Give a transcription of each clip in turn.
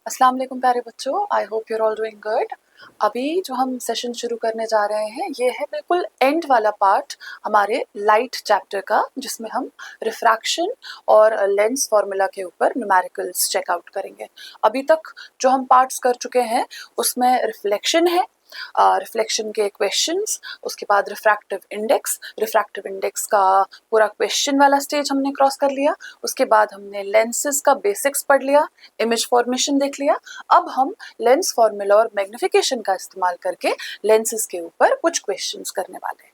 अस्सलाम वालेकुम प्यारे बच्चों, I hope you're all doing good. अभी जो हम सेशन शुरू करने जा रहे हैं ये है बिल्कुल एंड वाला पार्ट हमारे लाइट चैप्टर का, जिसमें हम रिफ्रैक्शन और लेंस फार्मूला के ऊपर न्यूमेरिकल्स चेकआउट करेंगे। अभी तक जो हम पार्ट्स कर चुके हैं उसमें रिफ्लेक्शन है, रिफ्लेक्शन के क्वेश्चंस, उसके बाद रिफ्रैक्टिव इंडेक्स का पूरा क्वेश्चन वाला स्टेज हमने क्रॉस कर लिया। उसके बाद हमने लेंसेज का बेसिक्स पढ़ लिया, इमेज फॉर्मेशन देख लिया। अब हम लेंस फार्मूला और मैग्निफिकेशन का इस्तेमाल करके लेंसेज के ऊपर कुछ क्वेश्चंस करने वाले हैं।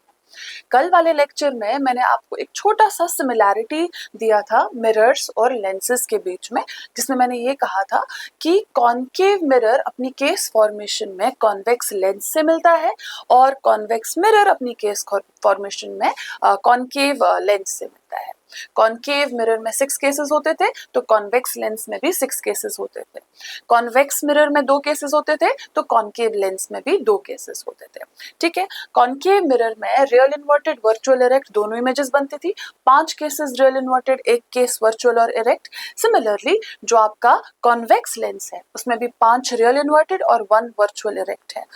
कल वाले लेक्चर में मैंने आपको एक छोटा सा सिमिलैरिटी दिया था मिरर्स और लेंसेज के बीच में, जिसमें मैंने ये कहा था कि कॉन्केव मिरर अपनी केस फॉर्मेशन में कॉन्वेक्स लेंस से मिलता है और कॉन्वेक्स मिरर अपनी केस फॉर्मेशन में कॉन्केव लेंस से मिलता है। कॉन्केव मिरर में 6 केसेस होते थे तो कॉन्वेक्स लेंस में भी 6 केसेस होते थे। कॉन्वेक्स मिरर में 2 केसेस होते थे तो कॉन्केव लेंस में भी 2 केसेस होते थे। ठीक है, कॉन्केव मिरर में रियल इन्वर्टेड, वर्चुअल इरेक्ट दोनों इमेजेस बनती थी। 5 cases real inverted, 1 case virtual और इरेक्ट। सिमिलरली जो आपका कॉन्वेक्स लेंस है उसमें भी 5 रियल इन्वर्टेड और 1 वर्चुअल इरेक्ट है।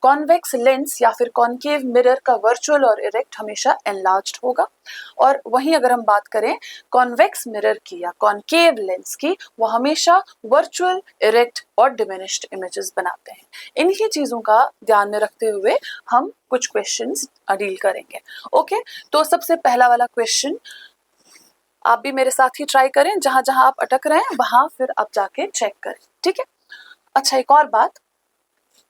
कॉन्वेक्स लेंस या फिर कॉन्केव मिरर का वर्चुअल और इरेक्ट हमेशा एनलार्ज्ड होगा। और वहीं अगर हम बात करें कॉन्वेक्स मिरर की या कॉन्केव लेंस की, वो हमेशा वर्चुअल, इरेक्ट और डिमिनिश्ड इमेजेस बनाते हैं। इन्हीं चीजों का ध्यान में रखते हुए हम कुछ क्वेश्चंस डील करेंगे। ओके, तो सबसे पहला वाला क्वेश्चन आप भी मेरे साथ ही ट्राई करें, जहां जहां आप अटक रहे हैं वहां फिर आप जाके चेक करें। ठीक है, अच्छा एक और बात,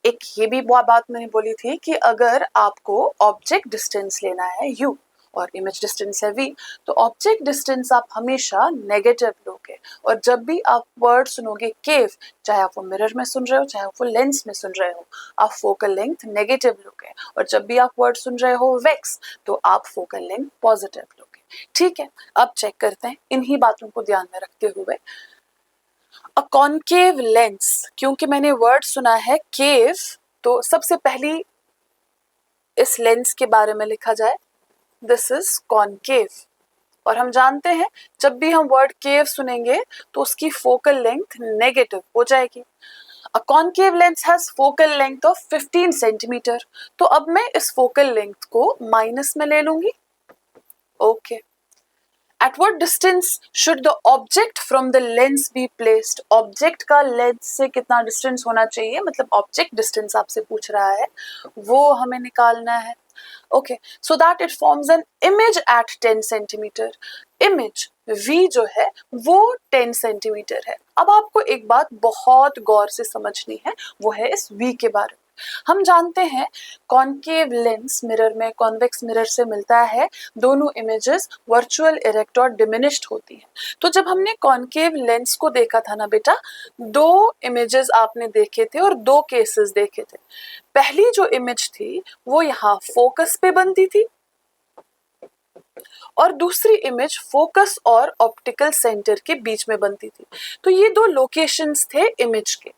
एक ये भी बात मैंने बोली थी कि अगर आपको ऑब्जेक्ट डिस्टेंस लेना है u और इमेज डिस्टेंस है v, तो ऑब्जेक्ट डिस्टेंस आप हमेशा नेगेटिव लोगे। और जब भी आप वर्ड सुनोगे केव, चाहे आप वो मिरर में सुन रहे हो चाहे आप वो लेंस में सुन रहे हो, आप फोकल लेंथ नेगेटिव लोगे। और जब भी आप वर्ड सुन रहे हो वेक्स, तो आप फोकल लेंथ पॉजिटिव लोगे। ठीक है, अब चेक करते हैं इन्हीं बातों को ध्यान में रखते हुए। अ कॉन्केव लेंस, क्योंकि मैंने वर्ड सुना है केव, तो सबसे पहली इस लेंस के बारे में लिखा जाए, दिस इज कॉन्केव। और हम जानते हैं जब भी हम वर्ड केव सुनेंगे तो उसकी फोकल लेंथ नेगेटिव हो जाएगी। A concave lens has focal length of 15 centimetre. तो अब मैं इस फोकल लेंथ को माइनस में ले लूंगी। Okay, At what distance should the object from the lens be placed? Object का लेंस से कितना डिस्टेंस होना चाहिए, मतलब ऑब्जेक्ट डिस्टेंस आपसे पूछ रहा है, वो हमें निकालना है। Okay, so that it forms an image at 10 centimetre. Image v जो है वो 10 सेंटीमीटर है। अब आपको एक बात बहुत गौर से समझनी है, वो है इस v के बारे में। हम जानते हैं कॉन्केव लेंस मिरर में कॉन्वेक्स मिरर से मिलता है, दोनों इमेजेस वर्चुअल, इरेक्ट और डिमिनिश्ड होती हैं। तो जब हमने कॉन्केव लेंस को देखा था ना बेटा, 2 इमेजेस आपने देखे थे और 2 केसेस देखे थे। पहली जो इमेज थी वो यहाँ फोकस पे बनती थी और दूसरी इमेज फोकस और ऑप्टिकल सेंटर के बीच में बनती थी। तो ये 2 लोकेशंस थे इमेज के।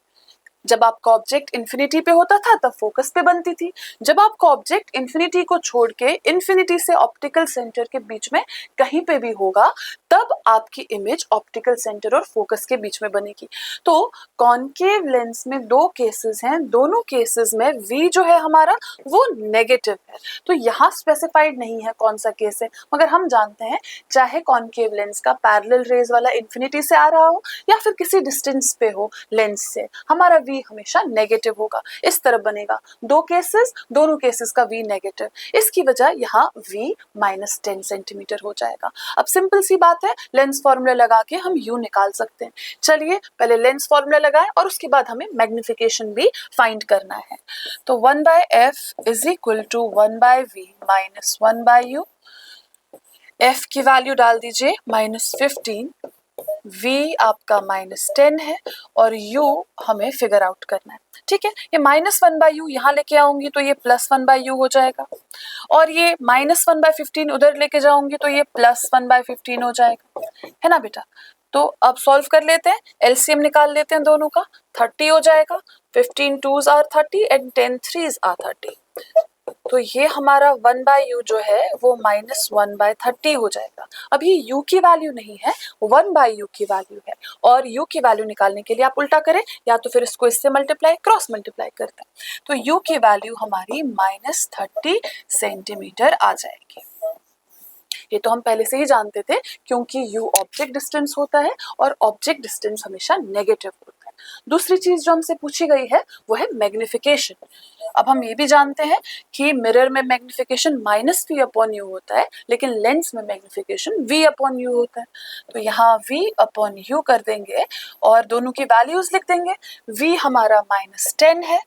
जब आपका ऑब्जेक्ट इन्फिनिटी पे होता था तब फोकस पे बनती थी। जब आपका ऑब्जेक्ट इन्फिनिटी को छोड़ के इन्फिनिटी से ऑप्टिकल सेंटर के बीच में कहीं पे भी होगा, तब आपकी इमेज ऑप्टिकल सेंटर और फोकस के बीच में बनेगी। तो कॉन्केव लेंस में 2 केसेस हैं, दोनों केसेस में v जो है हमारा वो नेगेटिव है। तो यहाँ स्पेसिफाइड नहीं है कौन सा केस है, मगर हम जानते हैं चाहे कॉन्केव लेंस का पैरेलल रेज वाला इन्फिनिटी से आ रहा हो या फिर किसी डिस्टेंस पे हो लेंस से, हमारा v हमेशा नेगेटिव होगा। इस तरह बनेगा 2 केसेस, दोनों केसेस का v नेगेटिव। इसकी वजह यहाँ v माइनस 10 सेंटीमीटर हो जाएगा। अब सिंपल सी बात है, लेंस फॉर्मूला लगा के हम u निकाल सकते हैं। चलिए पहले लेंस फॉर्मूला लगाएं और उसके बाद हमें मैग्निफिकेशन भी फाइंड करना है। तो 1/f is equal to 1/v minus 1/u। f की वैल्यू डाल दीजिए -15, v आपका -10 है और u हमें फिगर आउट करना है। ठीक है, ये -1/u यहाँ लेके आऊंगी तो ये +1/u हो जाएगा, और ये -1/15 उधर लेके जाऊंगी तो ये +1/15 हो जाएगा, है ना बेटा। तो अब सॉल्व कर लेते हैं, एलसीएम निकाल लेते हैं दोनों का। 30 हो जाएगा, 15 2s are 30 and 10 3s are 30। तो ये हमारा 1/u जो है वो -1/30 हो जाएगा। अब ये u की वैल्यू नहीं है, 1/u की वैल्यू है, और u की वैल्यू निकालने के लिए आप उल्टा करें या तो फिर इसको इससे मल्टीप्लाई क्रॉस मल्टीप्लाई करते हैं, तो u की वैल्यू हमारी -30 सेंटीमीटर आ जाएगी। ये तो हम पहले से ही जानते थे क्योंकि u ऑब्जेक्ट डिस्टेंस होता है और ऑब्जेक्ट डिस्टेंस हमेशा नेगेटिव होता है। दूसरी चीज जो हमसे पूछी गई है वो है मैग्निफिकेशन। अब हम ये भी जानते हैं कि मिरर में मैग्निफिकेशन -v/u होता है, लेकिन लेंस में मैग्निफिकेशन v/u होता है। तो यहाँ v/u कर देंगे और दोनों की वैल्यूज लिख देंगे। v हमारा -10 है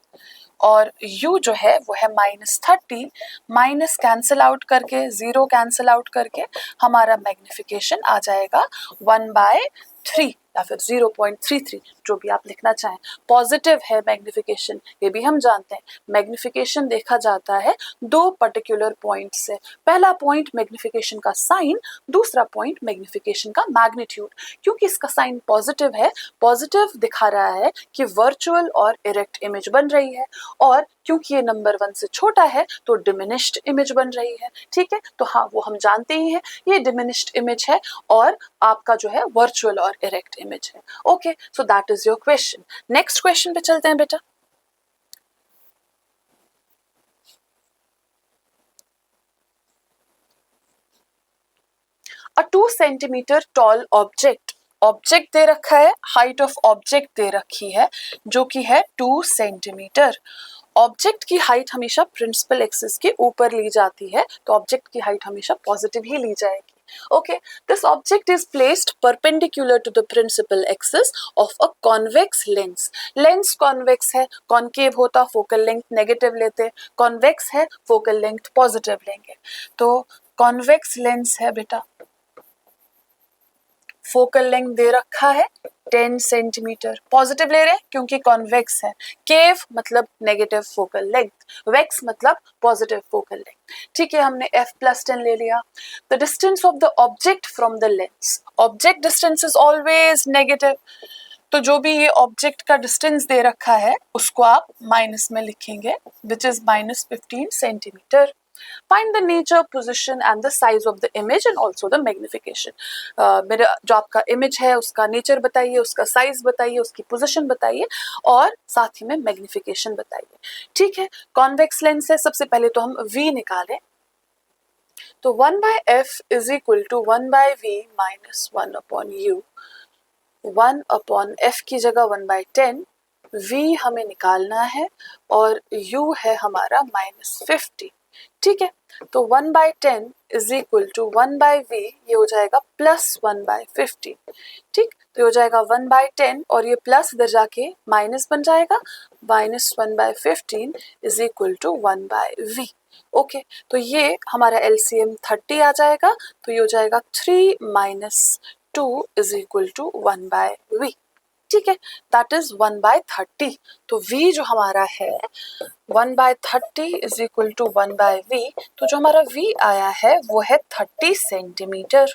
और u जो है वो है -30, माइनस कैंसिल आउट करके, जीरो कैंसिल आउट करके हमारा मैग्निफिकेशन आ जाएगा 1/3 या फिर 0.33, जो भी आप लिखना चाहें। पॉजिटिव है मैग्निफिकेशन, ये भी हम जानते हैं। मैग्निफिकेशन देखा जाता है दो पर्टिकुलर पॉइंट से। पहला पॉइंट मैग्निफिकेशन का साइन, दूसरा पॉइंट मैग्निफिकेशन का मैग्नीट्यूड। क्योंकि इसका साइन पॉजिटिव है, पॉजिटिव दिखा रहा है कि वर्चुअल और इरेक्ट इमेज बन रही है, और क्योंकि ये नंबर 1 से छोटा है तो डिमिनिश्ड इमेज बन रही है। ठीक है, तो हाँ वो हम जानते ही हैं, ये डिमिनिश्ड इमेज है और आपका जो है वर्चुअल और इरेक्ट इमेज है। Okay, so that is your question. Next question पे चलते हैं बेटा। अ 2 सेंटीमीटर टॉल ऑब्जेक्ट दे रखा है, हाइट ऑफ ऑब्जेक्ट दे रखी है जो कि है 2 सेंटीमीटर। ऑब्जेक्ट की हाइट हमेशा प्रिंसिपल एक्सिस के ऊपर ली जाती है, तो ऑब्जेक्ट की हाइट हमेशा पॉजिटिव ही ली जाएगी। Okay, this object is placed perpendicular to the principal axis of a convex lens. Lens convex है, कॉन्केव होता फोकल लेंथ नेगेटिव लेते, कॉन्वेक्स है फोकल लेंथ पॉजिटिव लेंगे। तो कॉन्वेक्स लेंस है बेटा, फोकल लेंथ दे रखा है 10 सेंटीमीटर, पॉजिटिव ले रहे हैं क्योंकि कॉन्वेक्स है। केव मतलब नेगेटिव फोकल लेंथ, वेक्स मतलब पॉजिटिव फोकल लेंथ। ठीक है, हमने f+10 ले लिया। The distance of the object from the lens, object distance is always negative, तो जो भी ये ऑब्जेक्ट का डिस्टेंस दे रखा है उसको आप माइनस में लिखेंगे, which is -15 centimetre. Find the nature, position and the size of the image and also the magnification. मेरा जो आपका इमेज है उसका नेचर बताइए, उसका साइज बताइए, उसकी पोजीशन बताइए और साथ ही में मैग्निफिकेशन बताइए। ठीक है, कॉन्वेक्स लेंस है, सबसे पहले तो हम v निकालें। तो 1/f is equal to 1/v minus 1/u। 1/f की जगह 1/10, v हमें निकालना है और u है हमारा -50। ठीक है, तो 1/10 इज इक्वल टू 1/v, ये हो जाएगा +1/50। ठीक, तो हो जाएगा 1/10 और ये प्लस इधर जाके माइनस बन जाएगा, -1/15 is equal to 1/v। Okay, तो ये हमारा LCM 30 आ जाएगा, तो ये हो जाएगा 3 - 2 इज इक्वल टू 1/v। ठीक है, दैट इज 1/30। तो v जो हमारा है 1/30 इज इक्वल टू 1/v, तो जो हमारा v आया है वो है 30 सेंटीमीटर।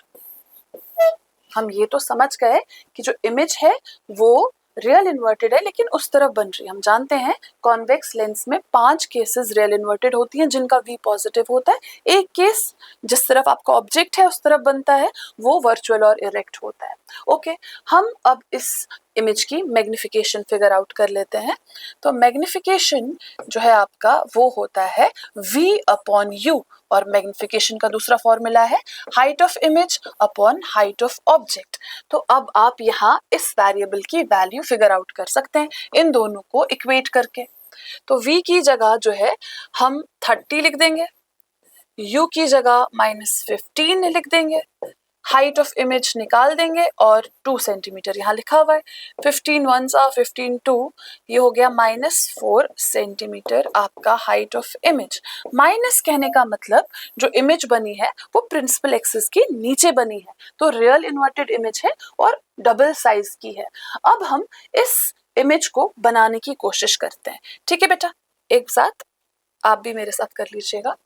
हम ये तो समझ गए कि जो इमेज है वो रियल इन्वर्टेड है लेकिन उस तरफ बन रही है। हम जानते हैं कॉन्वेक्स लेंस में 5 केसेस रियल इन्वर्टेड होती हैं जिनका v पॉजिटिव होता है। एक केस जिस तरफ आपका ऑब्जेक्ट है उस तरफ बनता है, वो वर्चुअल और इरेक्ट होता है। ओके, हम अब इस इमेज की मैग्निफिकेशन फिगर आउट कर लेते हैं। तो मैग्निफिकेशन जो है आपका वो होता है v/u, और मैग्निफिकेशन का दूसरा फॉर्मूला है height of image upon height of object. तो अब आप यहाँ इस वेरिएबल की वैल्यू फिगर आउट कर सकते हैं इन दोनों को इक्वेट करके। तो v की जगह जो है हम 30 लिख देंगे, u की जगह -15 लिख देंगे, हाइट ऑफ इमेज निकाल देंगे और 2 सेंटीमीटर यहाँ लिखा हुआ है। 15 1s are 15 2, ये हो गया -4 सेंटीमीटर आपका हाइट ऑफ इमेज। माइनस कहने का मतलब जो इमेज बनी है वो प्रिंसिपल एक्सिस के नीचे बनी है, तो रियल इन्वर्टेड इमेज है और डबल साइज की है। अब हम इस इमेज को बनाने की कोशिश करते हैं। ठीक है बेटा, एक साथ आप भी मेरे साथ कर लीजिएगा।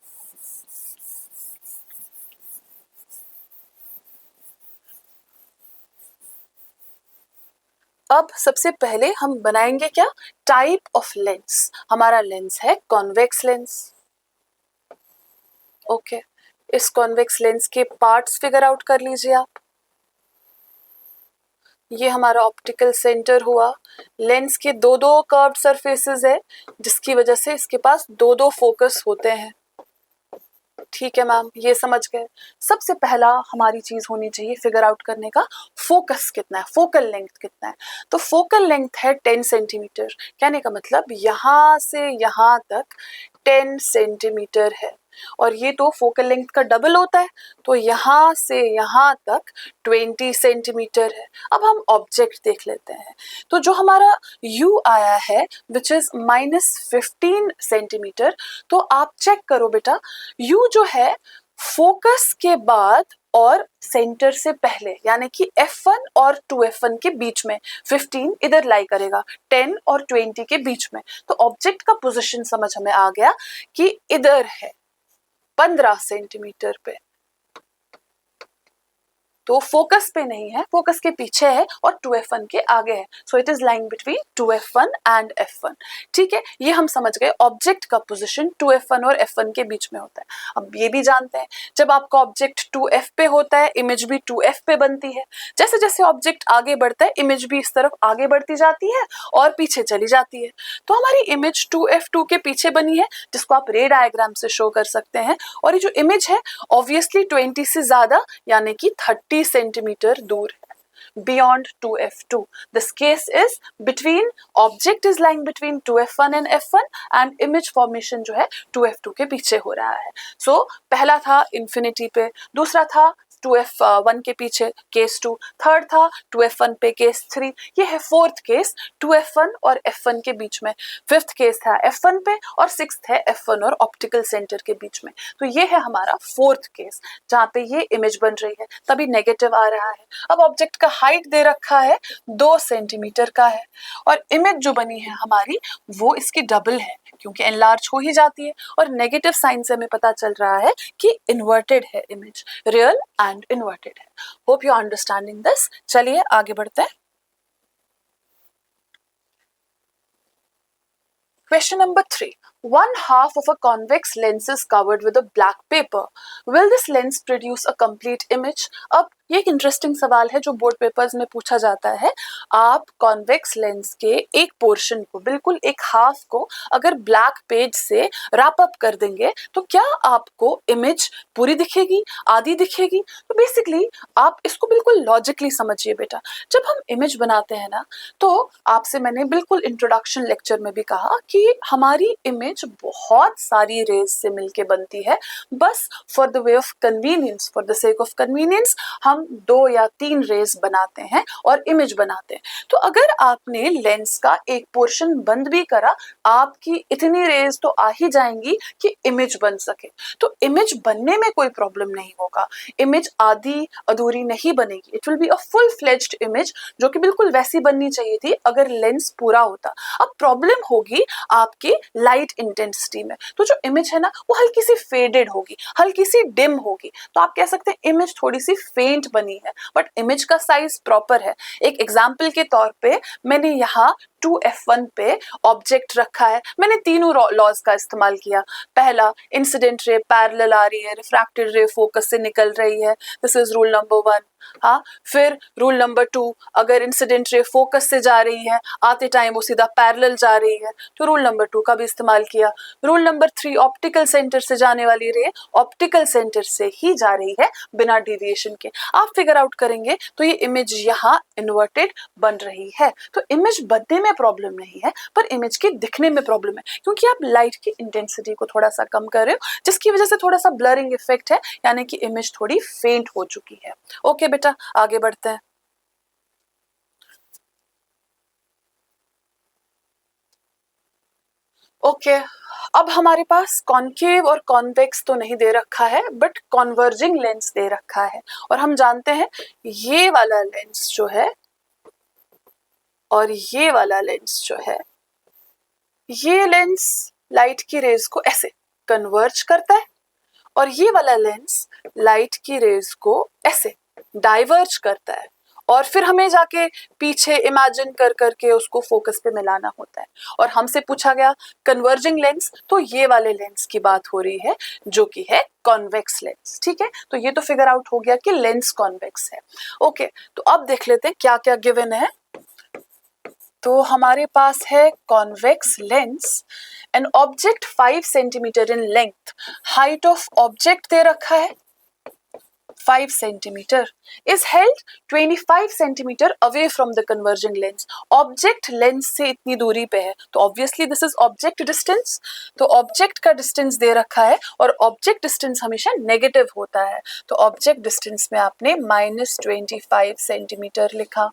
अब सबसे पहले हम बनाएंगे क्या, टाइप ऑफ लेंस। हमारा लेंस है कॉन्वेक्स लेंस। ओके, इस कॉन्वेक्स लेंस के पार्ट्स फिगर आउट कर लीजिए आप। ये हमारा ऑप्टिकल सेंटर हुआ। लेंस के दो दो कर्व्ड सरफेसेस है, जिसकी वजह से इसके पास दो दो फोकस होते हैं। ठीक है मैम, ये समझ गए। सबसे पहला हमारी चीज होनी चाहिए फिगर आउट करने का, फोकस कितना है, फोकल लेंथ कितना है। तो फोकल लेंथ है 10 सेंटीमीटर। कहने का मतलब यहाँ से यहाँ तक 10 सेंटीमीटर है, और ये तो फोकल लेंथ का डबल होता है, तो यहाँ से यहाँ तक 20 सेंटीमीटर है। अब हम ऑब्जेक्ट देख लेते हैं। तो जो हमारा u आया है विच इज -15 सेंटीमीटर, तो आप चेक करो बेटा, u जो है फोकस के बाद और सेंटर से पहले, यानी कि F1 और 2F1 के बीच में 15 इधर लाई करेगा, 10 और 20 के बीच में। तो ऑब्जेक्ट का पोजीशन समझ हमें आ गया कि इधर है 15 सेंटीमीटर पे। तो फोकस पे नहीं है, फोकस के पीछे है और 2F1 के आगे है। So it is lying between 2F1 and F1। ठीक है, ये हम समझ गए ऑब्जेक्ट का पोजीशन 2F1 और F1 के बीच में होता है। अब ये भी जानते हैं, जब आपका ऑब्जेक्ट 2F पे होता है, इमेज भी 2F पे बनती है। जैसे जैसे ऑब्जेक्ट आगे बढ़ता है, इमेज भी इस तरफ आगे बढ़ती जाती है और पीछे चली जाती है। तो हमारी इमेज 2F2 के पीछे बनी है, जिसको आप रे डायग्राम से शो कर सकते हैं। और ये जो इमेज है ऑब्वियसली 20 से ज्यादा यानी कि 30 सेंटीमीटर दूर है, beyond 2F2. This case is between, object is lying between 2F1 and F1 and image formation जो है 2F2 के पीछे हो रहा है। So पहला था इंफिनिटी पे, दूसरा था 2F1 के पीछे केस 2, थर्ड था 2F1 पे केस 3, ये है फोर्थ केस 2F1 और F1 के बीच में, फिफ्थ केस था F1 पे और सिक्स्थ है F1 और ऑप्टिकल सेंटर के बीच में। तो ये है हमारा फोर्थ केस जहाँ पे ये इमेज बन रही है, तभी नेगेटिव आ रहा है। अब ऑब्जेक्ट का हाइट दे रखा है 2 सेंटीमीटर का है, और इमेज जो बनी है हमारी वो इसकी डबल है, क्योंकि एनलार्ज हो ही जाती है। और नेगेटिव साइन से हमें पता चल रहा है कि इन्वर्टेड है इमेज, रियल एंड इन्वर्टेड है। Hope you understanding this. चलिए आगे बढ़ते हैं। Question number 3. One half of a convex lens is covered with a black paper. Will this lens produce a complete image? अब ये एक इंटरेस्टिंग सवाल है जो बोर्ड पेपर्स में पूछा जाता है। आप कॉन्वेक्स लेंस के एक पोर्शन को, बिल्कुल एक हाफ को, अगर ब्लैक पेज से रैप अप कर देंगे तो क्या आपको इमेज पूरी दिखेगी, आधी दिखेगी? तो बेसिकली आप इसको बिल्कुल लॉजिकली समझिए बेटा। जब हम इमेज बनाते हैं ना, तो आपसे मैंने बिल्कुल इंट्रोडक्शन लेक्चर में भी कहा कि हमारी इमेज बहुत सारी रेज से मिलके बनती है। बस for the way of convenience, for the sake of convenience हम 2 या 3 रेज बनाते हैं और इमेज बनाते हैं। तो अगर आपने लेंस का एक पोर्शन बंद भी करा, आपकी इतनी रेज तो आ ही जाएंगी कि इमेज बन सके। तो इमेज बनने में कोई प्रॉब्लम नहीं होगा, इमेज आधी अधूरी नहीं बनेगी। It will be a full fledged image, जो कि बिल्कुल वैसी बननी चाहिए थी अगर लेंस पूरा होता। अब प्रॉब्लम होगी आपकी लाइट इंटेंसिटी में। तो जो इमेज है ना वो हल्की सी फेडेड होगी, हल्की सी डिम होगी। तो आप कह सकते हैं इमेज थोड़ी सी फेंट बनी है, बट इमेज का साइज प्रॉपर है। एक एग्जाम्पल के तौर पे मैंने यहाँ 2F1 पे ऑब्जेक्ट रखा है, मैंने तीनों लॉज का इस्तेमाल किया। पहला, इंसिडेंट रे पैरेलल आ रही है, रिफ्रैक्टेड रे फोकस से निकल रही है, दिस इज रूल नंबर 1। हाँ, फिर रूल नंबर 2, अगर इंसिडेंट रे फोकस से जा रही है, आते टाइम वो सीधा पैरेलल जा रही है, तो रूल नंबर 2 का भी इस्तेमाल किया। रूल नंबर 3, ऑप्टिकल सेंटर से जाने वाली रे ऑप्टिकल सेंटर से ही जा रही है बिना डेविएशन के। आप फिगर आउट करेंगे तो ये इमेज यहाँ इन्वर्टेड बन रही है। तो इमेज बनने में प्रॉब्लम नहीं है, पर इमेज के दिखने में प्रॉब्लम है, क्योंकि आप लाइट की इंटेंसिटी को थोड़ा सा कम कर रहे हो, जिसकी वजह से थोड़ा सा ब्लरिंग इफेक्ट है, यानी कि इमेज थोड़ी फेंट हो चुकी है। ओके बेटा, आगे बढ़ते हैं। ओके, अब हमारे पास कॉन्केव और कॉन्वेक्स तो नहीं दे रखा है, बट कॉन्वर्जिंग लेंस दे रखा है। और हम जानते हैं ये वाला लेंस जो है और ये वाला लेंस जो है, ये लेंस लाइट की रेज को ऐसे कन्वर्ज करता है, और ये वाला लेंस लाइट की रेज को ऐसे डाइवर्ज करता है। और फिर हमें जाके पीछे इमेजिन कर करके उसको फोकस पे मिलाना होता है। और हमसे पूछा गया कन्वर्जिंग लेंस, तो ये वाले लेंस की बात हो रही है जो कि है कॉन्वेक्स लेंस। ठीक है, तो ये तो फिगर आउट हो गया कि लेंस कॉन्वेक्स है। ओके, तो अब देख लेते हैं क्या क्या गिवन है। तो हमारे पास है convex lens, an object 5 centimetre in length, height of object दे रखा है 5 centimetre, is held 25 centimetre away from the converging lens. Object lens से इतनी दूरी पे है, तो obviously this is object distance. तो ऑब्जेक्ट का डिस्टेंस दे रखा है और ऑब्जेक्ट डिस्टेंस हमेशा नेगेटिव होता है, तो ऑब्जेक्ट डिस्टेंस में आपने -25 सेंटीमीटर लिखा।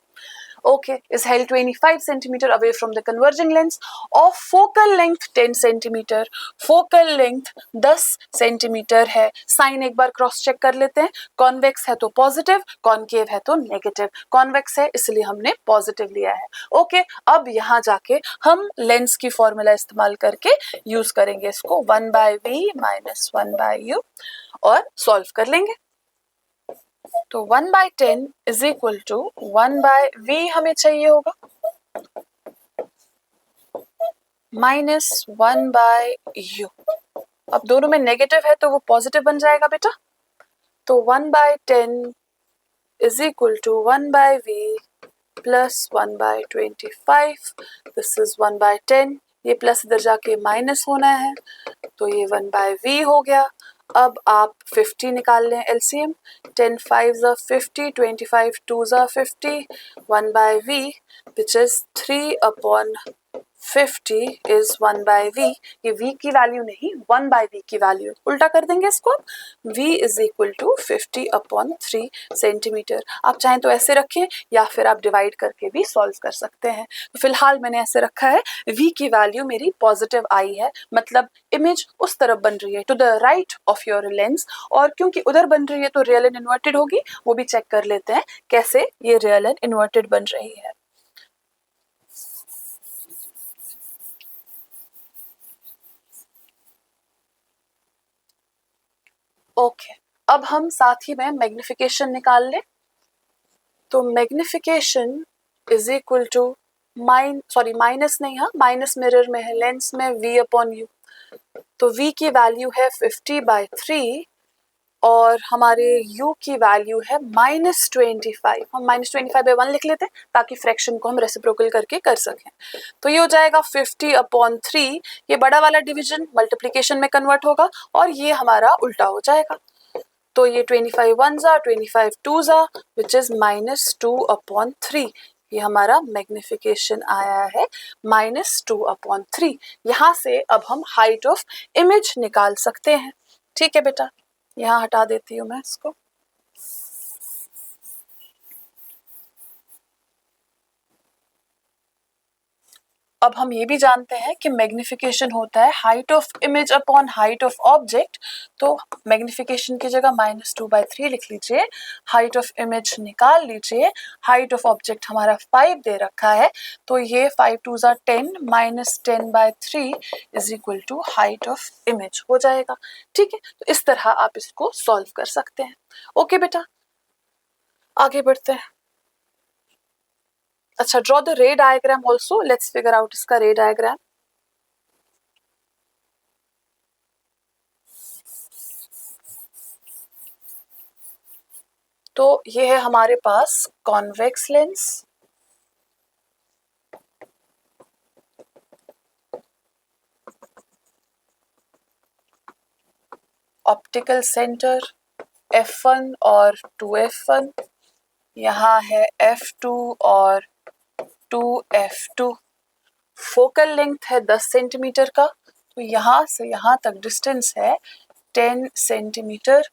Okay, is held 25 centimeter away from the converging lens, of focal length 10 centimeter, focal length 10 centimetre है। साइन एक बार क्रॉस चेक कर लेते हैं, कॉन्वेक्स है तो पॉजिटिव, कॉन्केव है तो नेगेटिव। कॉन्वेक्स है इसलिए हमने पॉजिटिव लिया है। ओके, अब यहाँ जाके हम लेंस की फॉर्मूला इस्तेमाल करके यूज करेंगे इसको, 1/v - 1/u, और सॉल्व कर लेंगे। तो 1/10 इज इक्वल टू 1/v हमें चाहिए होगा -1/u। अब दोनों में नेगेटिव है तो वो पॉजिटिव बन जाएगा बेटा। तो 1/10 is equal to 1/v plus 1/25। This is 1/10, ये प्लस इधर जाके माइनस होना है, तो ये 1/v हो गया। अब आप 50 निकाल लें LCM, 10 5 50, 25 2 50, 1/v which is 3/50 is 1/v। ये v की वैल्यू नहीं 1/v की वैल्यू, उल्टा कर देंगे इसको, v is equal to 50/3 centimetre. आप चाहें तो ऐसे रखें या फिर आप डिवाइड करके भी सॉल्व कर सकते हैं। तो फिलहाल मैंने ऐसे रखा है, v की वैल्यू मेरी पॉजिटिव आई है, मतलब इमेज उस तरफ बन रही है, to the right of your lens, और क्योंकि उधर बन रही है तो रियल एंड इन्वर्टेड होगी, वो भी चेक कर लेते हैं कैसे ये रियल एंड इन्वर्टेड बन रही है। ओके, अब हम साथ ही में मैग्निफिकेशन निकाल लें। तो magnification is equal to minus नहीं, हाँ माइनस मिरर में है, लेंस में v/u। तो v की वैल्यू है 50/3 और हमारे u की वैल्यू है -25। हम -25/1 लिख लेते हैं ताकि फ्रैक्शन को हम रेसिप्रोकल करके कर सकें। तो ये हो जाएगा 50/3, ये बड़ा वाला डिवीजन मल्टीप्लिकेशन में कन्वर्ट होगा और ये हमारा उल्टा हो जाएगा। तो ये 25 1 25 2 विच इज -2/3। ये हमारा मैग्निफिकेशन आया है -2/3। यहाँ से अब हम हाइट ऑफ इमेज निकाल सकते हैं। ठीक है बेटा, यहाँ हटा देती हूँ मैं इसको। अब हम ये भी जानते हैं कि मैग्निफिकेशन होता है height of image upon height of object. तो मैग्निफिकेशन की जगह -2/3 लिख लीजिए, हाइट ऑफ इमेज निकाल लीजिए। हाइट ऑफ ऑब्जेक्ट हमारा 5 दे रखा है, तो ये 5 2 10 -10/3 is equal to height of image हो जाएगा। ठीक है, तो इस तरह आप इसको सॉल्व कर सकते हैं। ओके बेटा, आगे बढ़ते हैं। अच्छा, draw the ray diagram also, let's figure out इसका रे डायग्राम। तो ये है हमारे पास convex lens, optical centre F1 और 2F1, यहाँ है F2 और 2F2। फोकल लेंथ है 10 सेंटीमीटर का, तो यहाँ से यहाँ तक डिस्टेंस है 10 सेंटीमीटर,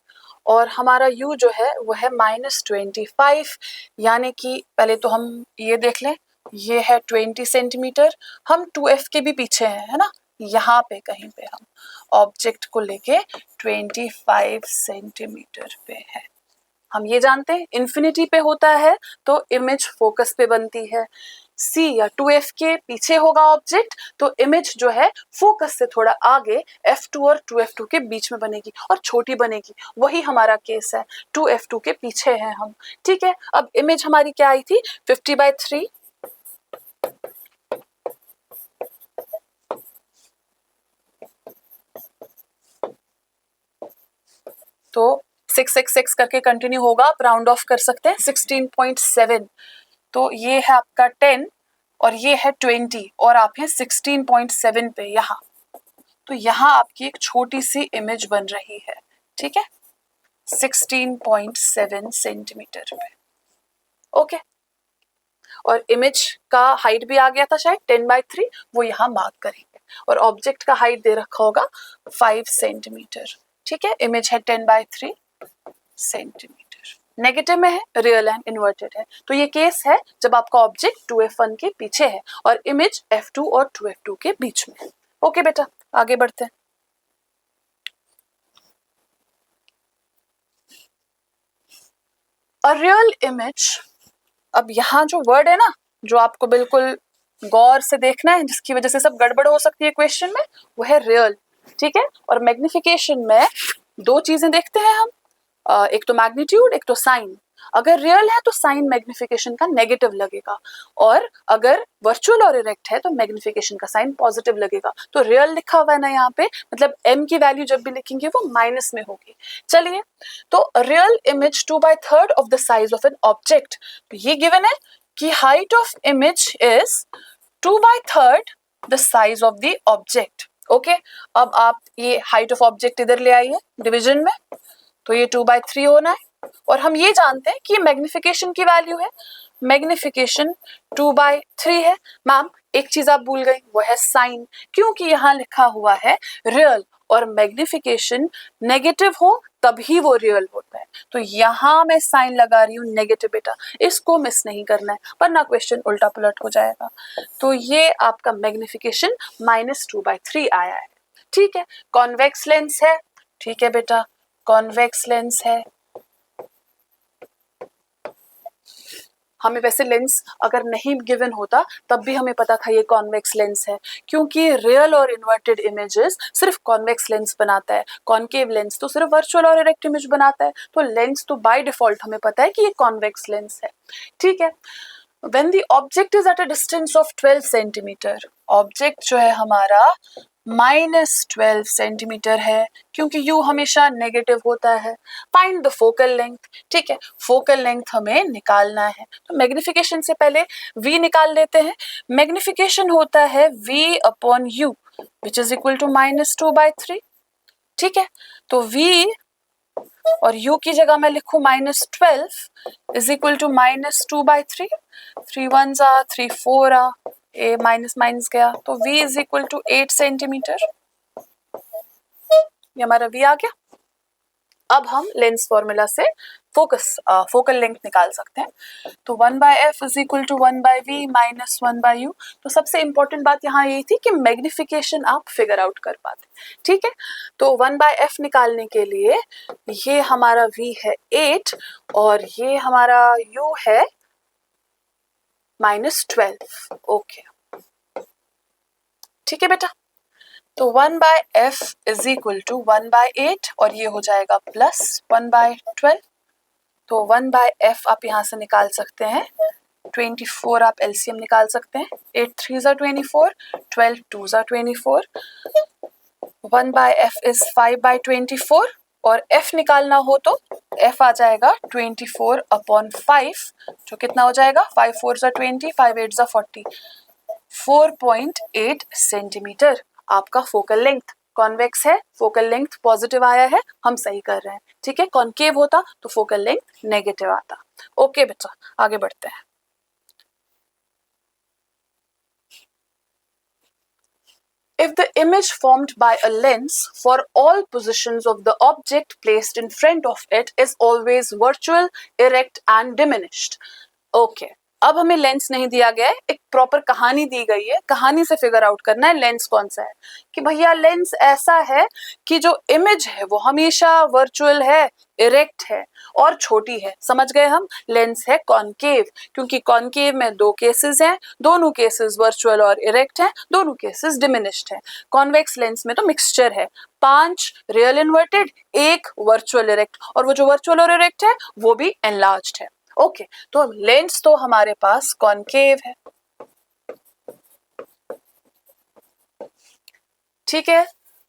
और हमारा u जो है वो है -25, यानी कि पहले तो हम ये देख लें, ये है 20 सेंटीमीटर, हम 2f के भी पीछे हैं, है ना, यहाँ पे कहीं पे हम ऑब्जेक्ट को लेके 25 सेंटीमीटर पे है। हम ये जानते हैं इन्फिनिटी पे होता है तो इमेज फोकस पे बनती है, C या 2F के पीछे होगा ऑब्जेक्ट, तो इमेज जो है फोकस से थोड़ा आगे F2 और 2F2 के बीच में बनेगी और छोटी बनेगी। वही हमारा केस है, 2F2 के पीछे हैं हम। ठीक है, अब इमेज हमारी क्या आई थी, 50/3। तो 666 करके कंटिन्यू होगा, आप राउंड ऑफ कर सकते हैं, 16.7। तो ये है आपका 10 और ये है 20 और आप हैं 16.7 पे यहाँ। तो यहाँ आपकी एक छोटी सी इमेज बन रही है। ठीक है, 16.7 सेंटीमीटर पे। ओके, और इमेज का हाइट भी आ गया था शायद 10/3, वो यहाँ मार्क करेंगे। और ऑब्जेक्ट का हाइट दे रखा होगा 5 सेंटीमीटर। ठीक है, इमेज है 10/3 सेंटीमीटर। नेगेटिव में है, रियल एंड इन्वर्टेड है। तो ये केस है जब आपका ऑब्जेक्ट 2F1 के पीछे है और इमेज F2 और 2F2 के बीच में है। ओके बेटा, आगे बढ़ते हैं। अ रियल इमेज, अब यहाँ जो वर्ड है ना, जो आपको बिल्कुल गौर से देखना है, जिसकी वजह से सब गड़बड़ हो सकती है क्वेश्चन में, वो है रियल। ठीक है, और मैग्निफिकेशन में दो चीजें देखते हैं हम, एक तो मैग्नीट्यूड, एक तो साइन। अगर रियल है तो साइन मैग्निफिकेशन का नेगेटिव लगेगा, और अगर वर्चुअल और इरेक्ट है तो मैग्निफिकेशन का साइन पॉजिटिव लगेगा। तो रियल लिखा हुआ है ना यहाँ पे, मतलब m की वैल्यू जब भी लिखेंगे वो माइनस में होगी। चलिए, तो real image 2/3 of the size of an object. तो ये गिवन है कि height of image is 2/3 the size of the object. Okay, अब आप ये हाइट ऑफ ऑब्जेक्ट इधर ले आइए डिवीजन में, तो ये 2/3 होना है। और हम ये जानते हैं कि मैग्निफिकेशन की वैल्यू है, मैग्निफिकेशन 2/3 है। मैम एक चीज आप भूल गई, वो है साइन, क्योंकि यहाँ लिखा हुआ है रियल और मैग्निफिकेशन नेगेटिव हो तभी वो रियल होता है। तो यहाँ मैं साइन लगा रही हूँ नेगेटिव बेटा, इसको मिस नहीं करना है वरना क्वेश्चन उल्टा पुलट हो जाएगा। तो ये आपका मैग्निफिकेशन -2/3 आया है। ठीक है, कॉन्वेक्स लेंस है। ठीक है बेटा, कॉन्वेक्स लेंस है। हमें वैसे लेंस अगर नहीं गिवन होता तब भी हमें पता था ये कॉन्वेक्स लेंस है, क्योंकि रियल और इन्वर्टेड इमेजेस सिर्फ कॉन्वेक्स लेंस बनाता है, कॉन्केव लेंस तो सिर्फ वर्चुअल और इरेक्ट इमेज बनाता है। तो लेंस तो बाय डिफॉल्ट हमें पता है कि ये कॉन्वेक्स लेंस है। ठीक है, when the object is at a distance of 12 centimetre, object जो है हमारा -12 सेंटीमीटर है, क्योंकि u हमेशा नेगेटिव होता है। Find the focal length. ठीक है, फोकल लेंथ हमें निकालना है, तो मैग्निफिकेशन से पहले v निकाल लेते हैं। मैग्निफिकेशन होता है v/u which is equal to -2/3। ठीक है, तो v और u की जगह मैं लिखूं -12 is equal to -2/3। 3 1s 3 4 A minus minus गया, तो v is equal to 8 centimetre. ये हमारा v आ गया। अब हम लेंस फॉर्मूला से फोकल लेंथ निकाल सकते हैं। तो 1/f is equal to 1/v minus 1/u। तो सबसे इंपॉर्टेंट बात यहाँ यही थी कि मैग्निफिकेशन आप फिगर आउट कर पाते। ठीक है, तो 1/f निकालने के लिए ये हमारा v है 8 और ये हमारा u है -12। ओके, ठीक है बेटा, तो 1/f इज इक्वल टू 1/8 और ये हो जाएगा प्लस 1/12। तो 1/f आप यहाँ से निकाल सकते हैं, 24 आप एलसीएम निकाल सकते हैं, 8 3s are 24, 12 2s are 24। 1/f is 5/24 और f निकालना हो तो f आ जाएगा 24/5, जो कितना हो जाएगा, 5 4s are 20, 5 8s are 40, 4.8 centimetre आपका फोकल लेंथ। कॉन्वेक्स है, फोकल लेंथ पॉजिटिव आया है, हम सही कर रहे हैं। ठीक है, कॉन्केव होता तो फोकल लेंथ नेगेटिव आता। ओके बेटा, आगे बढ़ते हैं। If the image formed by a lens for all positions of the object placed in front of it is always virtual, erect and diminished. Okay, अब हमें लेंस नहीं दिया गया है, एक प्रॉपर कहानी दी गई है, कहानी से फिगर आउट करना है लेंस कौन सा है। कि भैया लेंस ऐसा है कि जो इमेज है वो हमेशा वर्चुअल है, इरेक्ट है, और छोटी है, समझ गए हम। लेंस है कॉनकेव, क्योंकि कॉनकेव में दो केसेस हैं, दोनों केसेस वर्चुअल और इरेक्ट हैं, दोनों केसेस डिमिनिश्ड हैं। कॉन्वेक्स लेंस में तो मिक्सचर है, 5 रियल इन्वर्टेड, 1 वर्चुअल इरेक्ट, और वो जो वर्चुअल और इरेक्ट है वो भी एनलार्ज्ड है। ओके, तो लेंस तो हमारे पास कॉनकेव है, ठीक है।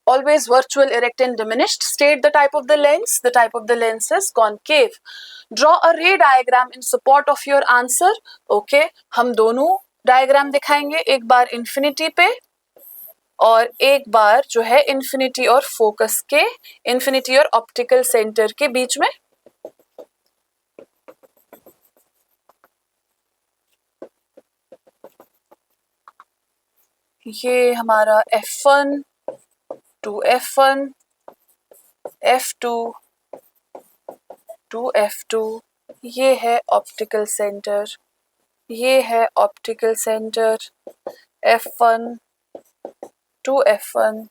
Always virtual, erect and diminished. State the type of the lens. The type of the lens is concave. Draw a ray diagram in support of your answer. Okay, हम दोनों diagram दिखाएंगे, एक बार infinity पे और एक बार जो है इंफिनिटी और फोकस के, इंफिनिटी और ऑप्टिकल सेंटर के बीच में। ये हमारा F1 to F1, F2 to F2, ये है ऑप्टिकल सेंटर, ये है optical centre, F1 to F1,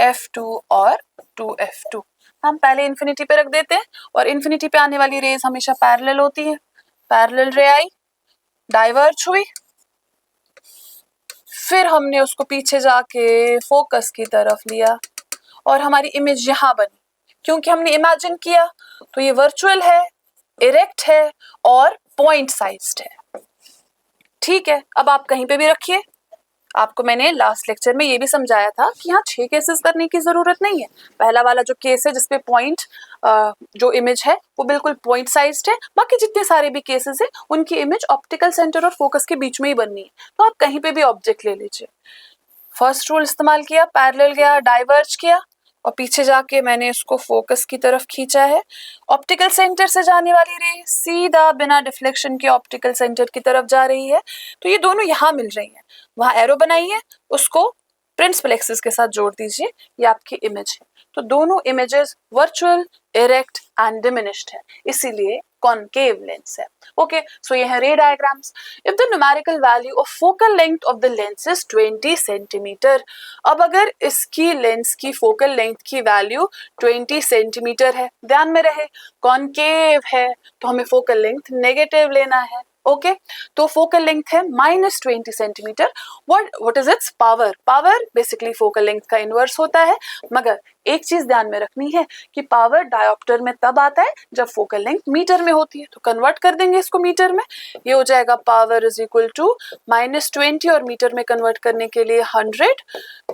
F2 और to F2। हम पहले इन्फिनिटी पे रख देते हैं, और इन्फिनिटी पे आने वाली रेज हमेशा पैरेलल होती है। पैरेलल रे आई, डाइवर्ज हुई, फिर हमने उसको पीछे जाके फोकस की तरफ लिया और हमारी इमेज यहाँ बनी। क्योंकि हमने इमेजिन किया तो ये वर्चुअल है, इरेक्ट है और पॉइंट साइज्ड है, ठीक है। अब आप कहीं पे भी रखिए, आपको मैंने लास्ट लेक्चर में ये भी समझाया था कि यहाँ 6 केसेस करने की जरूरत नहीं है। पहला वाला जो केस है जिसपे पॉइंट जो इमेज है वो बिल्कुल पॉइंट साइज्ड है, बाकी जितने सारे भी केसेस है उनकी इमेज ऑप्टिकल सेंटर और फोकस के बीच में ही बननी है। तो आप कहीं पे भी ऑब्जेक्ट ले लीजिए। फर्स्ट रूल इस्तेमाल किया, पैरेलल गया, डाइवर्ज किया और पीछे जाके मैंने इसको फोकस की तरफ खींचा है। ऑप्टिकल सेंटर से जाने वाली रे सीधा बिना डिफ्लेक्शन के ऑप्टिकल सेंटर की तरफ जा रही है, तो ये दोनों यहाँ मिल रही हैं। वहाँ एरो बनाई है, उसको प्रिंसिपल एक्सिस के साथ जोड़ दीजिए, ये आपकी इमेज है। तो दोनों images virtual, erect and diminished है, इसीलिए कॉनकेव लेंस है। ओके, सो ये है रे diagrams. If the numerical value of focal length of the lens is 20 centimetre, अब अगर इसकी लेंस की फोकल लेंथ की वैल्यू 20 सेंटीमीटर है, ध्यान में रहे कॉनकेव है तो हमें फोकल लेंथ नेगेटिव लेना है। ओके, तो फोकल लेंथ है -20 centimetre. What is it's power? Power basically focal length का इनवर्स होता है, मगर एक चीज ध्यान में रखनी है कि पावर डायोप्टर में तब आता है जब फोकल लेंथ मीटर में होती है। तो कन्वर्ट कर देंगे इसको मीटर में, ये हो जाएगा पावर इज इक्वल टू -20 और मीटर में कन्वर्ट करने के लिए 100,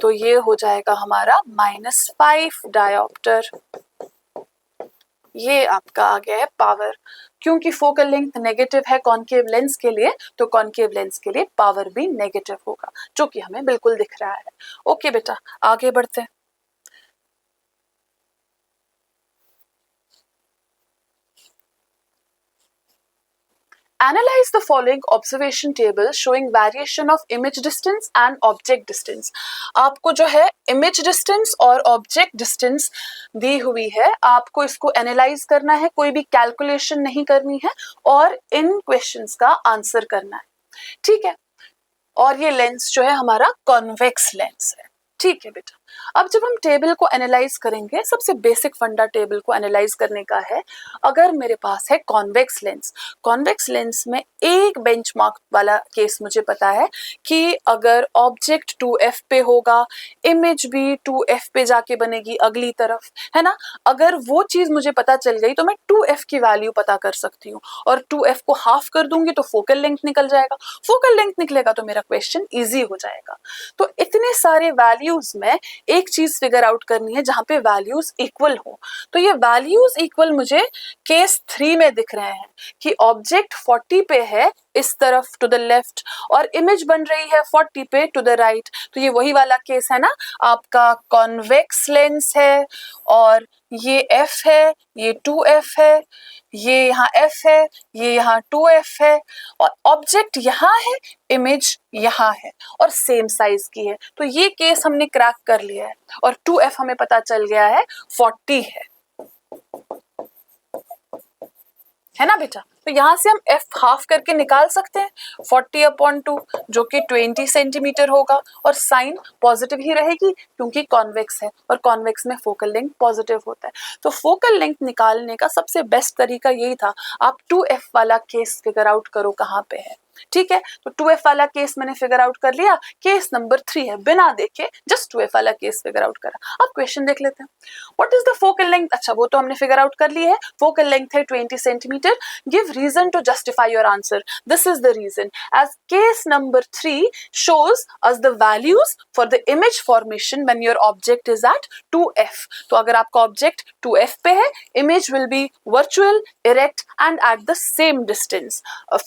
तो ये हो जाएगा हमारा -5 डायोप्टर। ये आपका आ गया है पावर। क्योंकि फोकल लेंथ नेगेटिव है कॉनकेव लेंस के लिए, तो कॉनकेव लेंस के लिए पावर भी नेगेटिव होगा, जो कि हमें बिल्कुल दिख रहा है। ओके बेटा, आगे बढ़ते हैं। Analyze the following observation table showing variation of image distance and object distance. आपको जो है image distance और object distance दी हुई है, आपको इसको एनालाइज करना है, कोई भी कैलकुलेशन नहीं करनी है और इन क्वेश्चंस का आंसर करना है, ठीक है। और ये लेंस जो है हमारा कॉन्वेक्स लेंस है, ठीक है बेटा। अब जब हम टेबल को एनालाइज करेंगे, सबसे बेसिक फंडा टेबल को एनालाइज करने का है। अगर मेरे पास है कॉन्वेक्स लेंस, कॉन्वेक्स लेंस में एक बेंचमार्क वाला केस मुझे पता है कि अगर ऑब्जेक्ट 2f पे होगा, इमेज भी 2f पे जाके बनेगी अगली तरफ, है ना। अगर वो चीज मुझे पता चल गई तो मैं 2f की वैल्यू पता कर सकती हूँ, और 2f को हाफ कर दूंगी तो फोकल लेंथ निकल जाएगा। फोकल लेंथ निकलेगा तो मेरा क्वेश्चन इजी हो जाएगा। तो इतने सारे वैल्यूज में एक चीज फिगर आउट करनी है जहां पे वैल्यूज इक्वल हो। तो ये वैल्यूज इक्वल मुझे केस 3 में दिख रहे हैं कि ऑब्जेक्ट 40 पे है इस तरफ टू द लेफ्ट और इमेज बन रही है 40 पे टू द राइट। तो ये वही वाला केस है ना, आपका कॉन्वेक्स लेंस है और ये f है, ये 2f है, ये यहाँ f है, ये यहाँ 2f है, और ऑब्जेक्ट यहाँ है, इमेज यहाँ है और सेम साइज की है। तो ये केस हमने क्रैक कर लिया है और 2f हमें पता चल गया है 40 है ना बेटा। तो यहाँ से हम f हाफ करके निकाल सकते हैं 40/2 जो कि 20 सेंटीमीटर होगा, और साइन पॉजिटिव ही रहेगी क्योंकि कॉन्वेक्स है और कॉन्वेक्स में फोकल लेंथ पॉजिटिव होता है। तो फोकल लेंथ निकालने का सबसे बेस्ट तरीका यही था, आप 2f वाला केस फिगर आउट करो कहाँ पे है। ठीक है, तो 2f वाला केस मैंने फिगर आउट कर लिया, केस नंबर 3 है, बिना देखे जस्ट 2f वाला केस फिगर आउट करा। अब क्वेश्चन देख लेते हैं, what is the focal length. अच्छा वो तो हमने फिगर आउट कर ली है, फोकल लेंथ है 20 centimetre. Give reason to justify your answer. This is the reason, as case number 3 shows us the values for the image formation when your object is at 2f। तो अगर आपका object 2f पे है, image will be virtual, erect and at the same distance,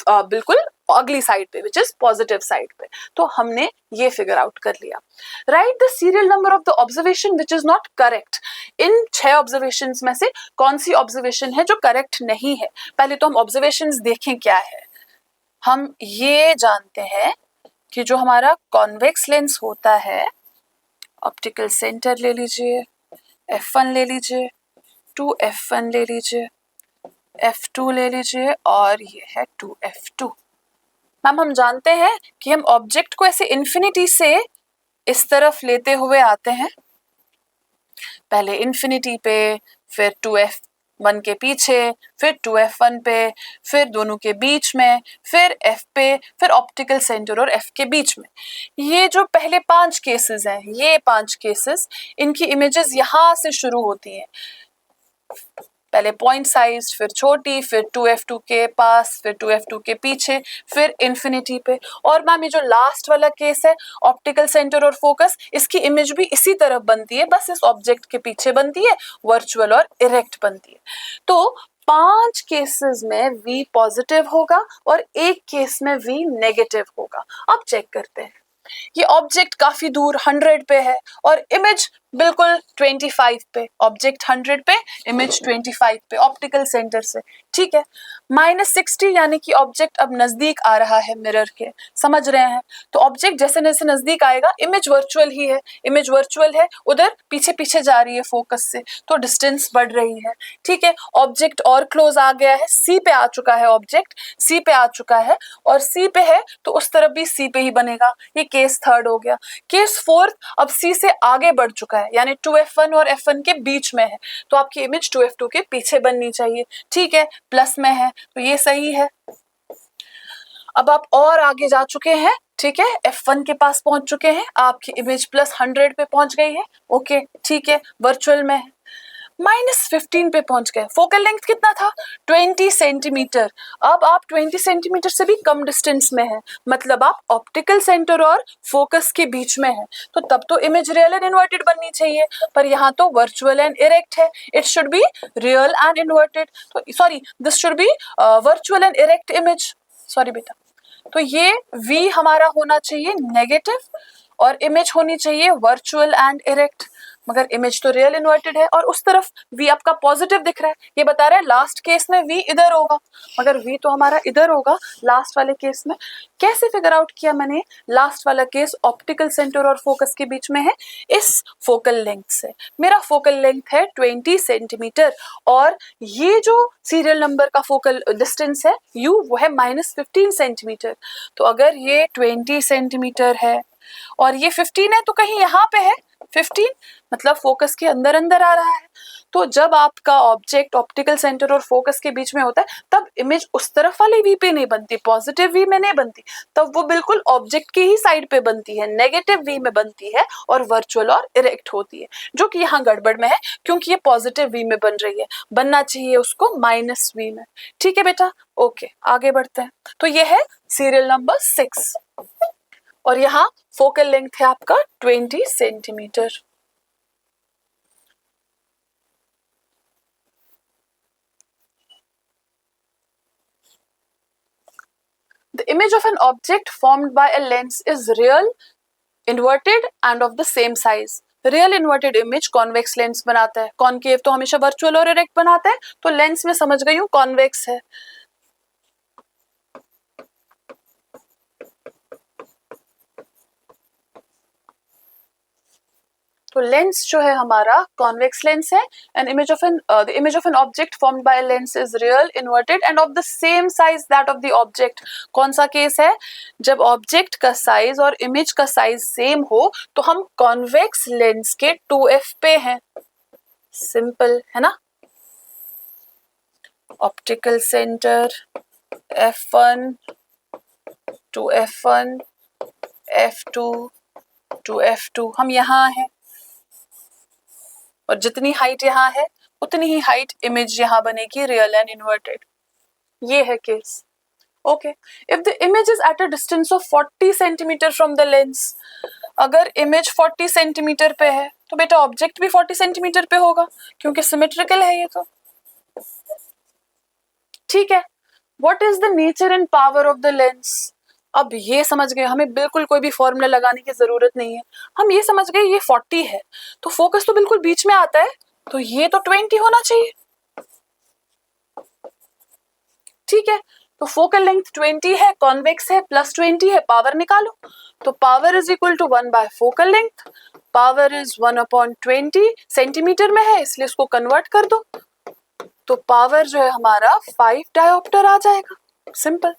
बिल्कुल अगली side पे, which is positive side पे। तो हमने ये फिगर आउट कर लिया। Right the serial number of the observation which is not correct. In 6 observation में से कौन सी ऑब्जर्वेशन है जो करेक्ट नहीं है। पहले तो हम ऑब्जर्वेशन देखें क्या है। हम ये जानते हैं कि जो हमारा कॉन्वेक्स लेंस होता है, ऑप्टिकल सेंटर ले लीजिए, f1 ले लीजिए, 2f1 ले लीजिए, f2 ले लीजिए, और ये है 2f2। मैम हम जानते हैं कि हम ऑब्जेक्ट को ऐसे इन्फिनिटी से इस तरफ लेते हुए आते हैं, पहले इन्फिनिटी पे, फिर 2f1 के पीछे, फिर 2f1 पे, फिर दोनों के बीच में, फिर f पे, फिर ऑप्टिकल सेंटर और f के बीच में। ये जो पहले 5 केसेस हैं, ये 5 केसेस, इनकी इमेजेस यहाँ से शुरू होती हैं, पहले पॉइंट साइज, फिर छोटी, फिर 2f2 के पास, फिर 2f2 के पीछे, फिर इन्फिनिटी पे। और मैम ये जो लास्ट वाला केस है, ऑप्टिकल सेंटर और फोकस, इसकी इमेज भी इसी तरफ बनती है, बस इस ऑब्जेक्ट के पीछे बनती है, वर्चुअल और इरेक्ट बनती है। तो 5 केसेस में v पॉजिटिव होगा और एक केस में v नेगेटिव होगा। अब चेक करते हैं, ये ऑब्जेक्ट काफी दूर 100 पे है और इमेज बिल्कुल 25 पे, ऑब्जेक्ट 100 पे, इमेज 25 पे ऑप्टिकल सेंटर से। ठीक है, -60 यानी कि ऑब्जेक्ट अब नजदीक आ रहा है मिरर के, समझ रहे हैं। तो ऑब्जेक्ट जैसे जैसे नजदीक आएगा, इमेज वर्चुअल ही है, इमेज वर्चुअल है, उधर पीछे पीछे जा रही है फोकस से, तो डिस्टेंस बढ़ रही है। ठीक है, ऑब्जेक्ट और क्लोज आ गया है, सी पे आ चुका है, ऑब्जेक्ट सी पे आ चुका है, और सी पे है तो उस तरफ भी सी पे ही बनेगा। ये केस 3 हो गया। केस 4 अब सी से आगे बढ़ चुका है, यानी 2f1 और f1 के बीच में है, तो आपकी इमेज 2f2 के पीछे बननी चाहिए। ठीक है, प्लस में है तो ये सही है। अब आप और आगे जा चुके हैं, ठीक है, f1 के पास पहुंच चुके हैं, आपकी इमेज +100 पे पहुंच गई है। ओके ठीक है, वर्चुअल में है। -15 पे पहुंच गए, फोकल लेंथ कितना था, 20 सेंटीमीटर। अब आप 20 सेंटीमीटर से भी कम डिस्टेंस में है, मतलब आप ऑप्टिकल सेंटर और फोकस के बीच में है, तो तब तो इमेज रियल एंड इन्वर्टेड बननी चाहिए, पर यहाँ तो वर्चुअल एंड इरेक्ट है। It should be real and inverted, तो sorry, this should be virtual and erect image. Sorry बेटा, तो ये v हमारा होना चाहिए नेगेटिव और इमेज होनी चाहिए वर्चुअल एंड इरेक्ट, मगर इमेज तो रियल इन्वर्टेड है और उस तरफ v आपका पॉजिटिव दिख रहा है। ये बता रहा है लास्ट केस में v इधर होगा, मगर v तो हमारा इधर होगा लास्ट वाले केस में। कैसे फिगर आउट किया मैंने, लास्ट वाला केस ऑप्टिकल सेंटर और फोकस के बीच में है, इस फोकल लेंथ से। मेरा फोकल लेंथ है 20 सेंटीमीटर और ये जो सीरियल नंबर का फोकल डिस्टेंस है u, वो है -15 सेंटीमीटर। तो अगर ये 20 सेंटीमीटर है और ये 15 है, तो कहीं यहाँ पे है 15, मतलब फोकस के अंदर अंदर आ रहा है। तो जब आपका ऑब्जेक्ट ऑप्टिकल सेंटर और फोकस के बीच में होता है, तब इमेज उस तरफ वाली वी पे नहीं बनती, पॉजिटिव वी में नहीं बनती, तब वो बिल्कुल ऑब्जेक्ट की ही साइड पे बनती है, नेगेटिव वी में बनती है और वर्चुअल और इरेक्ट होती है, जो कि यहाँ गड़बड़ में है क्योंकि ये पॉजिटिव वी में बन रही है, बनना चाहिए उसको -v में। ठीक है बेटा, ओके आगे बढ़ते हैं। तो ये है सीरियल नंबर 6 और यहाँ फोकल लेंथ है आपका 20 centimetre. The image of an object formed by a lens is real, inverted and of the same size. Real inverted image convex lens बनाता है, कॉनकेव तो हमेशा वर्चुअल और इरेक्ट बनाता है, तो लेंस में समझ गई हूँ कॉन्वेक्स है। तो लेंस जो है हमारा कॉन्वेक्स लेंस है. An image of the image of an object formed by lens is real, inverted end of the same size that of the object. कौन सा केस है? जब ऑब्जेक्ट का साइज और इमेज का साइज सेम हो तो हम कॉन्वेक्स लेंस के 2f पे हैं. सिंपल है ना. Optical centre f1 to f1, f2 to f2, हम यहाँ हैं और जितनी हाइट यहाँ है उतनी ही हाइट इमेज यहाँ बनेगी, रियल एंड इन्वर्टेड. ये है case. Okay. If the image is at a distance of 40 centimetre from the lens, अगर इमेज 40 सेंटीमीटर पे है तो बेटा ऑब्जेक्ट भी 40 सेंटीमीटर पे होगा क्योंकि सिमेट्रिकल है ये तो. ठीक है. What is the nature and power of the lens? अब ये समझ गए, हमें बिल्कुल कोई भी फॉर्मूला लगाने की जरूरत नहीं है. हम ये समझ गए ये 40 है तो फोकस तो बिल्कुल बीच में आता है, तो ये तो 20 होना चाहिए. ठीक है. तो फोकल लेंथ 20 है, कॉन्वेक्स है, प्लस 20 है, पावर निकालो. तो power is equal to 1 by focal length. Power is 1/20, centimetre में है इसलिए इसको कन्वर्ट कर दो. तो पावर जो है हमारा 5 डायोप्टर आ जाएगा. सिंपल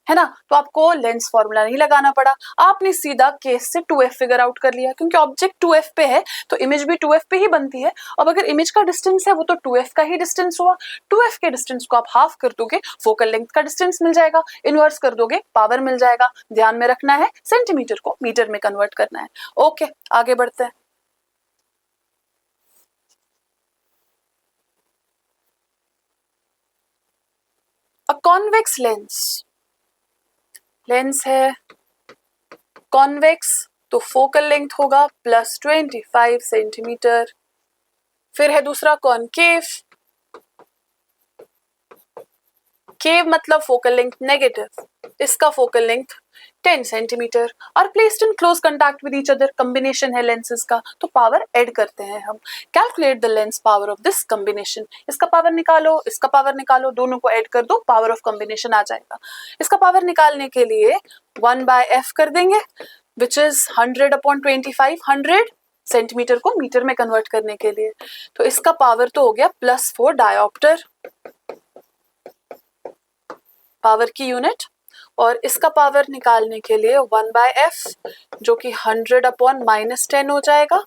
है ना. तो आपको लेंस फॉर्मूला नहीं लगाना पड़ा, आपने सीधा केस से 2f फिगर आउट कर लिया क्योंकि ऑब्जेक्ट 2f पे है तो इमेज भी 2f पे ही बनती है. अब अगर इमेज का डिस्टेंस है वो तो 2f का ही डिस्टेंस हुआ. 2f के डिस्टेंस को आप हाफ कर दोगे, फोकल लेंथ का डिस्टेंस मिल जाएगा. इनवर्स कर दोगे, पावर मिल जाएगा. ध्यान में रखना है सेंटीमीटर को मीटर में कन्वर्ट करना है. ओके, आगे बढ़ते हैं. अ कॉन्वेक्स लेंस है कॉन्वेक्स तो फोकल लेंथ होगा प्लस 25 सेंटीमीटर. फिर है दूसरा कॉनकेव. केव मतलब फोकल लेंथ नेगेटिव, इसका फोकल लेंथ 10 सेंटीमीटर और placed in close contact with each other. Combination है लेंसेज का तो पावर ऐड करते हैं हम. Calculate the lens power of this combination. इसका पावर निकालो, इसका पावर निकालो, दोनों को ऐड कर दो, पावर ऑफ कॉम्बिनेशन आ जाएगा. इसका पावर निकालने के लिए 1 बाय f कर देंगे विच इज 100/25. 100 सेंटीमीटर को मीटर में कन्वर्ट करने के लिए. तो इसका पावर तो हो गया +4 डायोप्टर, पावर की यूनिट. और इसका पावर निकालने के लिए 1 बाय f जो कि 100/-10 हो जाएगा.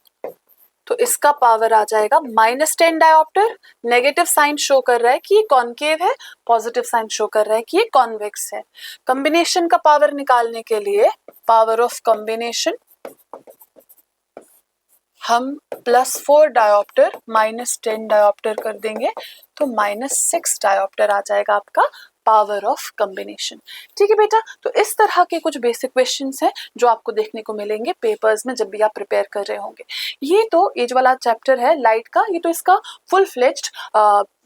तो इसका पावर आ जाएगा -10 डायोप्टर. नेगेटिव साइन शो कर रहा है कि ये कॉनकेव है, पॉजिटिव साइन शो कर रहा है कि ये कॉन्वेक्स है. कॉम्बिनेशन का पावर निकालने के लिए पावर ऑफ कॉम्बिनेशन हम +4 डायोप्टर -10 डायोप्टर कर देंगे तो -6 डायोप्टर आ जाएगा आपका पावर ऑफ कॉम्बिनेशन. ठीक है बेटा. तो इस तरह के कुछ बेसिक क्वेश्चंस हैं जो आपको देखने को मिलेंगे पेपर्स में जब भी आप प्रिपेयर कर रहे होंगे. ये तो एज वाला चैप्टर है लाइट का, ये तो इसका फुल फ्लेज्ड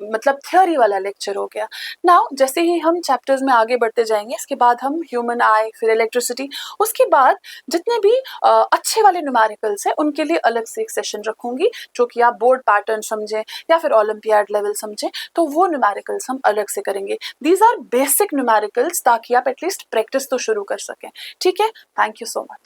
मतलब थ्योरी वाला लेक्चर हो गया. नाउ जैसे ही हम चैप्टर्स में आगे बढ़ते जाएंगे, इसके बाद हम ह्यूमन आई, फिर इलेक्ट्रिसिटी, उसके बाद जितने भी अच्छे वाले न्यूमेरिकल्स हैं उनके लिए अलग से एक सेशन रखूंगी जो कि आप बोर्ड पैटर्न समझें या फिर ओलंपियाड लेवल समझें, तो वो न्यूमेरिकल्स हम अलग से करेंगे. दीज आर बेसिक न्यूमेरिकल्स ताकि आप एटलीस्ट प्रैक्टिस तो शुरू कर सकें. ठीक है. Thank you so much.